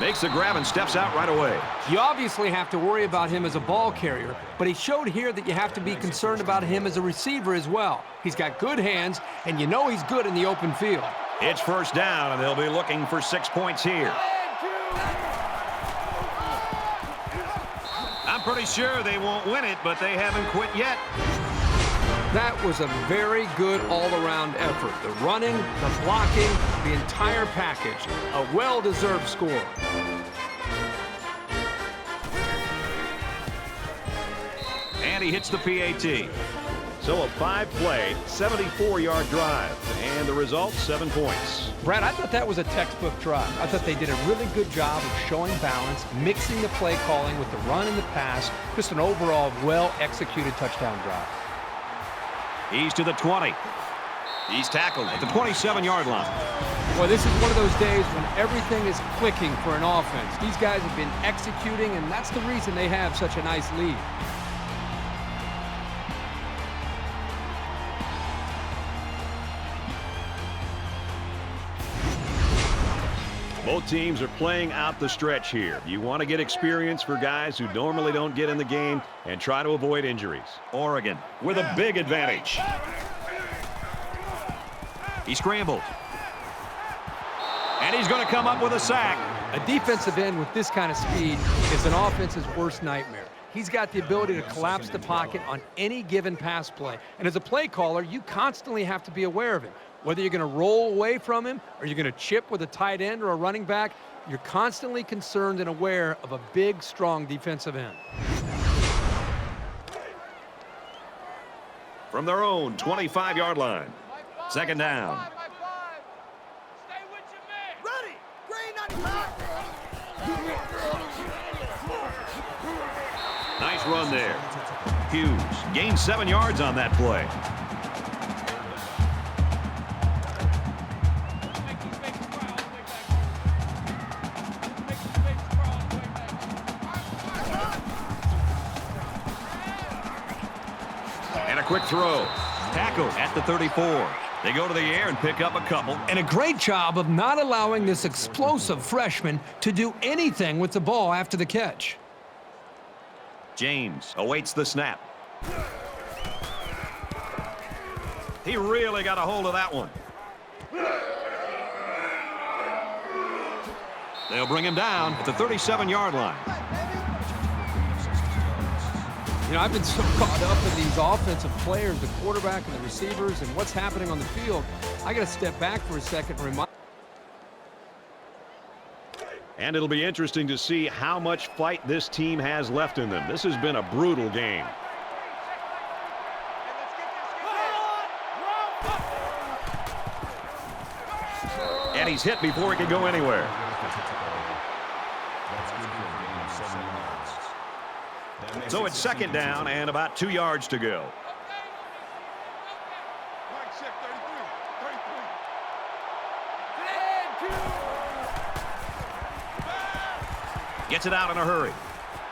Makes the grab and steps out right away. You obviously have to worry about him as a ball carrier, but he showed here that you have to be concerned about him as a receiver as well. He's got good hands, and you know he's good in the open field. It's 1st down, and they'll be looking for 6 points here. I'm pretty sure they won't win it, but they haven't quit yet. That was a very good all-around effort. The running, the blocking, the entire package. A well-deserved score. And he hits the PAT. So a 5-play, 74-yard drive. And the result, 7 points. Brad, I thought that was a textbook drive. I thought they did a really good job of showing balance, mixing the play calling with the run and the pass. Just an overall well-executed touchdown drive. He's to the 20. He's tackled at the 27-yard line. Well, this is one of those days when everything is clicking for an offense. These guys have been executing, and that's the reason they have such a nice lead. Both teams are playing out the stretch here. You want to get experience for guys who normally don't get in the game and try to avoid injuries. Oregon with a big advantage. He scrambled. And he's going to come up with a sack. A defensive end with this kind of speed is an offense's worst nightmare. He's got the ability to collapse the pocket on any given pass play. And as a play caller, you constantly have to be aware of him. Whether you're going to roll away from him or you're going to chip with a tight end or a running back, you're constantly concerned and aware of a big, strong defensive end. From their own 25-yard line. Second down. Nice run there. Hughes gained 7 yards on that play. And a quick throw. Tackle at the 34. They go to the air and pick up a couple. And a great job of not allowing this explosive freshman to do anything with the ball after the catch. James awaits the snap. He really got a hold of that one. They'll bring him down at the 37-yard line. You know, I've been so caught up in these offensive players, the quarterback and the receivers, and what's happening on the field. I got to step back for a second and remind. And it'll be interesting to see how much fight this team has left in them. This has been a brutal game. And he's hit before he can go anywhere. So it's second down and about 2 yards to go. Gets it out in a hurry.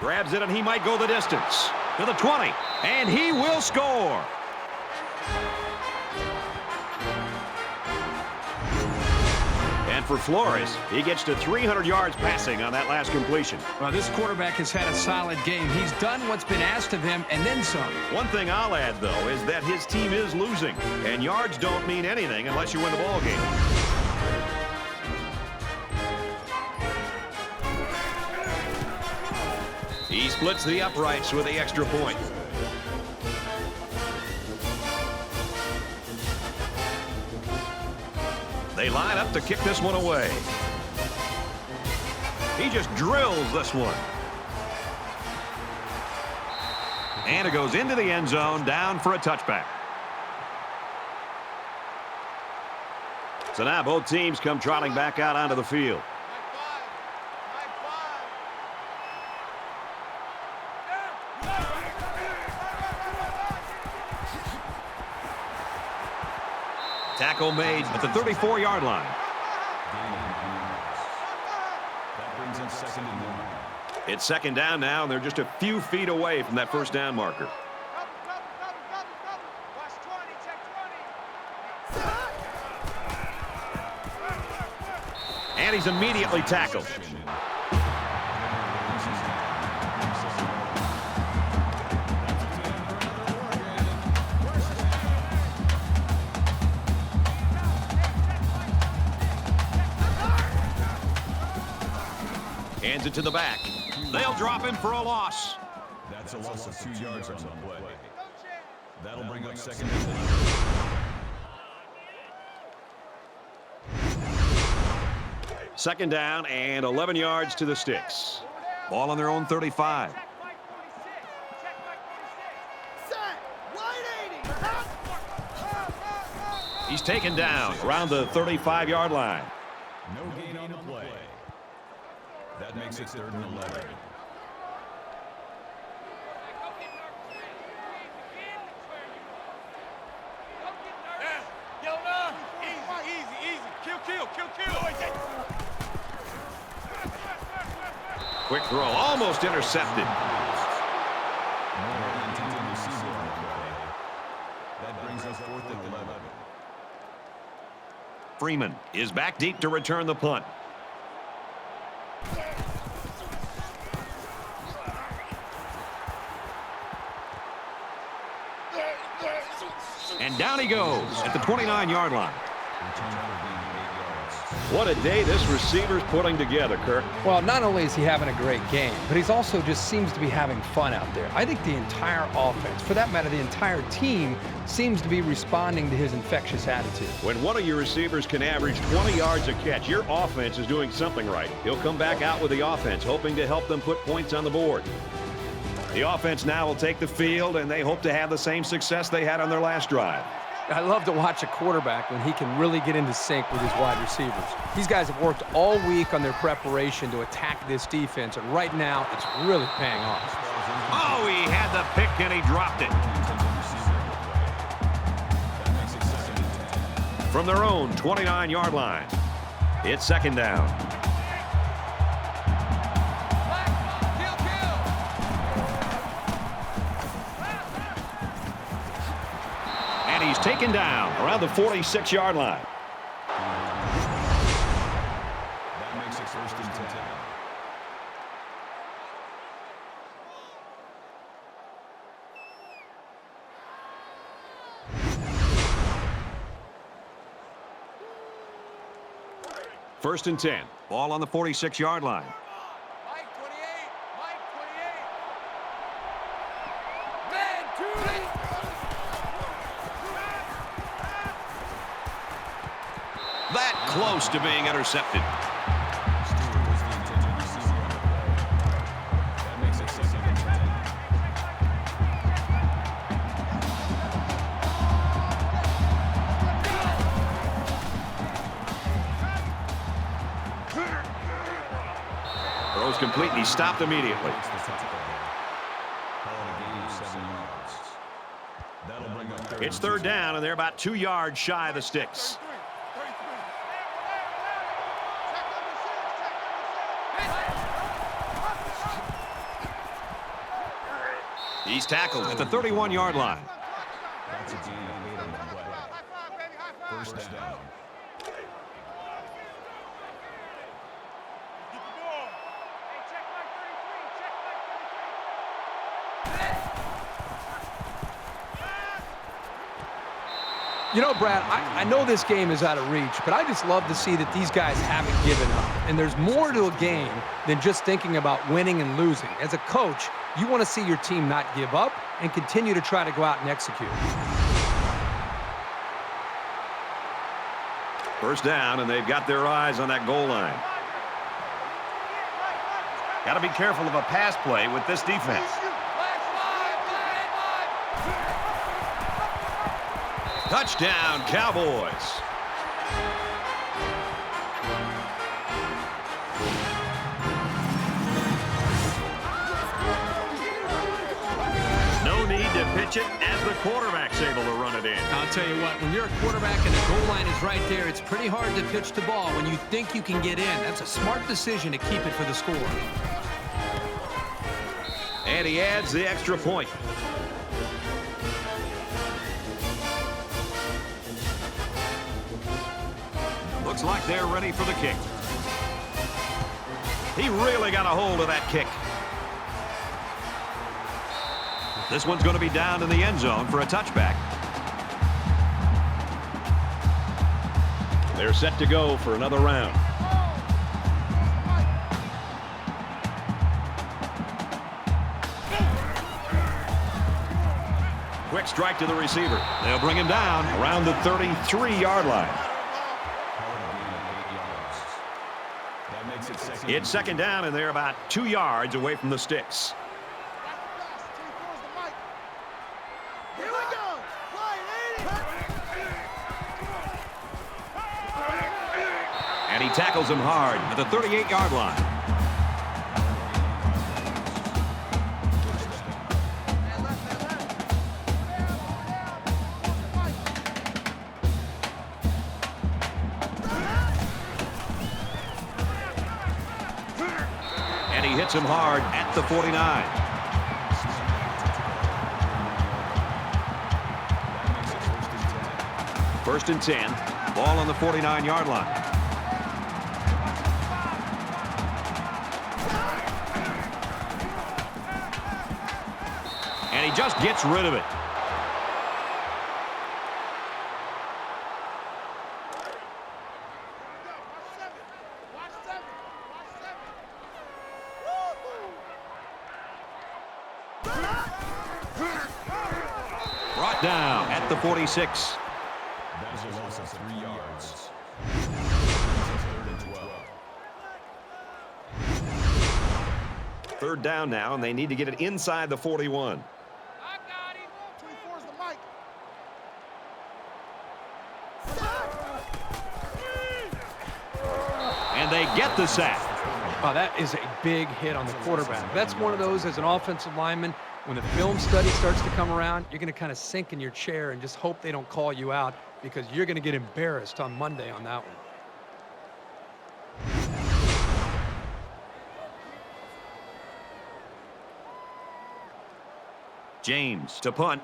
Grabs it, and he might go the distance. To the 20, and he will score. And for Flores, he gets to 300 yards passing on that last completion. Well, this quarterback has had a solid game. He's done what's been asked of him and then some. One thing I'll add, though, is that his team is losing, and yards don't mean anything unless you win the ball game. He splits the uprights with the extra point. They line up to kick this one away. He just drills this one. And it goes into the end zone, down for a touchback. So now both teams come trotting back out onto the field. Tackle made at the 34-yard line. That brings in second and 1. It's second down now, and they're just a few feet away from that first down marker. And he's immediately tackled. Hands it to the back. They'll drop him for a loss. That's a loss of 2 yards on the play. That'll bring up second and 10. Second down and 11 yards to the sticks. Ball on their own 35. He's taken down around the 35-yard line. No gain on the play. That makes it third and 11. Quick throw, almost intercepted. That brings us 4th and 11. Freeman is back deep to return the punt. And down he goes at the 29-yard line. What a day this receiver's putting together, Kirk. Well, not only is he having a great game, but he's also just seems to be having fun out there. I think the entire offense, for that matter, the entire team, seems to be responding to his infectious attitude. When one of your receivers can average 20 yards a catch, your offense is doing something right. He'll come back out with the offense, hoping to help them put points on the board. The offense now will take the field, and they hope to have the same success they had on their last drive. I love to watch a quarterback when he can really get into sync with his wide receivers. These guys have worked all week on their preparation to attack this defense, and right now it's really paying off. Oh, he had the pick, and he dropped it. From their own 29-yard line, it's 2nd down. And he's taken down around the 46-yard line. That makes it 1st and 10. First and 10. Ball on the 46-yard line. Mike 28. Mike 28. Man, 2. That close to being intercepted. Stewart was the intended receiver on the play. That makes it 2nd and 10. Throws complete, and he stopped immediately. It's the touchdown. Call it a gain of 7 yards. That'll bring up 3rd It's 3rd down, and they're about 2 yards shy of the sticks. He's tackled at the 31-yard line. That's a gain of 8 on the play. 1st down. You know, Brad, I know this game is out of reach, but I just love to see that these guys haven't given up. And there's more to a game than just thinking about winning and losing. As a coach, you want to see your team not give up and continue to try to go out and execute. First down, and they've got their eyes on that goal line. Got to be careful of a pass play with this defense. Touchdown, Cowboys. No need to pitch it as the quarterback's able to run it in. I'll tell you what, when you're a quarterback and the goal line is right there, it's pretty hard to pitch the ball when you think you can get in. That's a smart decision to keep it for the score. And he adds the extra point. Looks like they're ready for the kick. He really got a hold of that kick. This one's going to be down in the end zone for a touchback. They're set to go for another round. Quick strike to the receiver. They'll bring him down around the 33-yard line. It's 2nd down, and they're about 2 yards away from the sticks. And he tackles him hard at the 38-yard line. he hits him hard at the 49. First and 10. Ball on the 49-yard line. And he just gets rid of it. Brought down at the 46. That is a loss of 3 yards. Third down now, and they need to get it inside the 41. I got him. 24 is the mic. And they get the sack. Wow, that is a big hit on the quarterback. That's one of those as an offensive lineman, when the film study starts to come around, you're going to kind of sink in your chair and just hope they don't call you out because you're going to get embarrassed on Monday on that one. James to punt.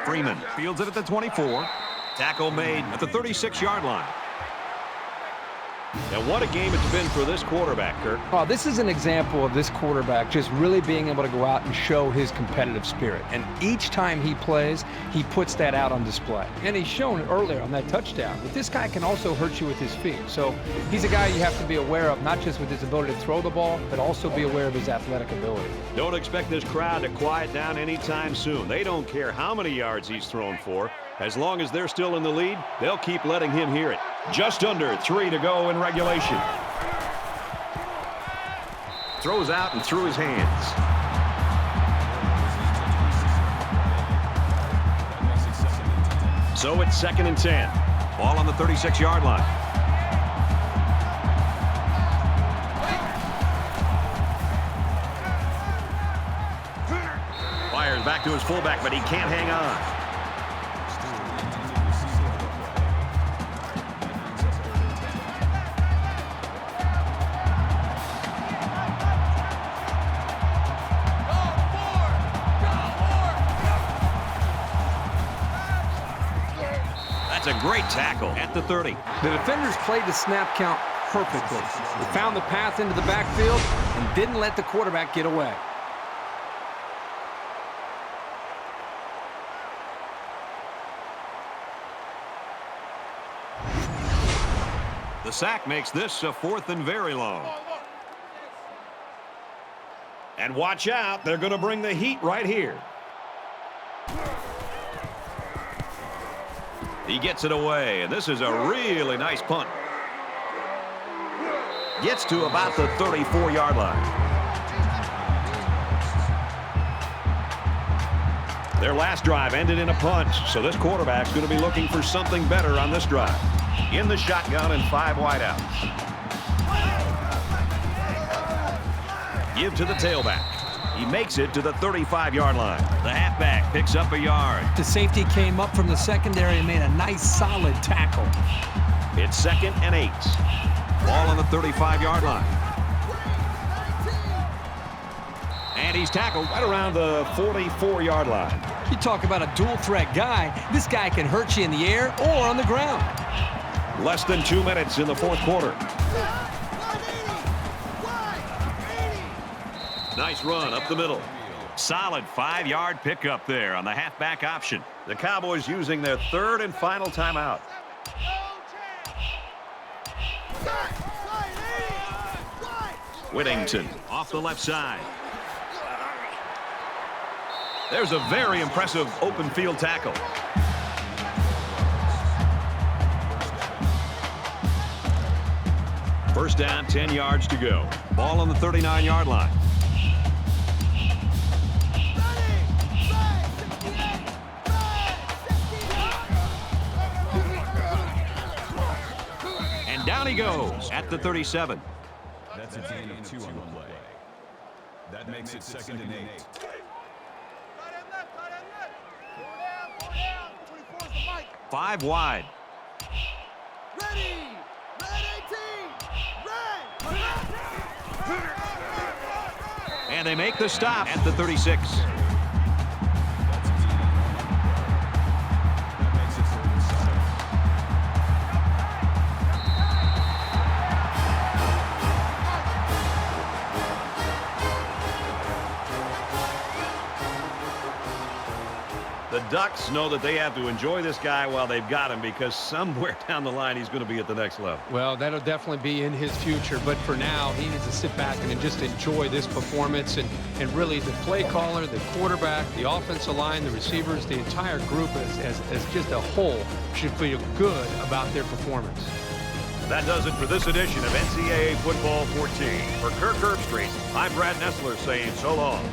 Freeman fields it at the 24. Tackle made at the 36-yard line. And what a game it's been for this quarterback, Kirk. Oh, this is an example of this quarterback just really being able to go out and show his competitive spirit. And each time he plays, he puts that out on display. And he's shown earlier on that touchdown that this guy can also hurt you with his feet. So he's a guy you have to be aware of, not just with his ability to throw the ball, but also be aware of his athletic ability. Don't expect this crowd to quiet down anytime soon. They don't care how many yards he's thrown for. As long as they're still in the lead, they'll keep letting him hear it. Just under 3 to go in regulation. Throws out and through his hands. So it's 2nd and 10. Ball on the 36-yard line. Fires back to his fullback, but he can't hang on. A great tackle at the 30. The defenders played the snap count perfectly. They found the path into the backfield and didn't let the quarterback get away. The sack makes this a 4th and very long. And watch out, they're going to bring the heat right here. He gets it away, and this is a really nice punt. Gets to about the 34-yard line. Their last drive ended in a punt, so this quarterback's going to be looking for something better on this drive. In the shotgun and 5 wideouts. Give to the tailback. He makes it to the 35-yard line. The halfback picks up a yard. The safety came up from the secondary and made a nice, solid tackle. It's 2nd and 8. Ball on the 35-yard line. And he's tackled right around the 44-yard line. You talk about a dual-threat guy. This guy can hurt you in the air or on the ground. Less than 2 minutes in the 4th quarter. Nice run up the middle. Solid 5-yard pickup there on the halfback option. The Cowboys using their 3rd and final timeout. Whittington off the left side. There's a very impressive open field tackle. First down, 10 yards to go. Ball on the 39-yard line. And down he goes at the 37. That's a gain of 2 on the play. That makes it 2nd and 8. 5 wide. Ready! Red 18! Red! And they make the stop at the 36. That makes it 3rd and 7. The Ducks know that they have to enjoy this guy while they've got him, because somewhere down the line he's going to be at the next level. Well, that'll definitely be in his future, but for now he needs to sit back and just enjoy this performance, and really the play caller, the quarterback, the offensive line, the receivers, the entire group as just a whole should feel good about their performance. That does it for this edition of NCAA Football 14. For Kirk Herbstreit, I'm Brad Nessler saying so long.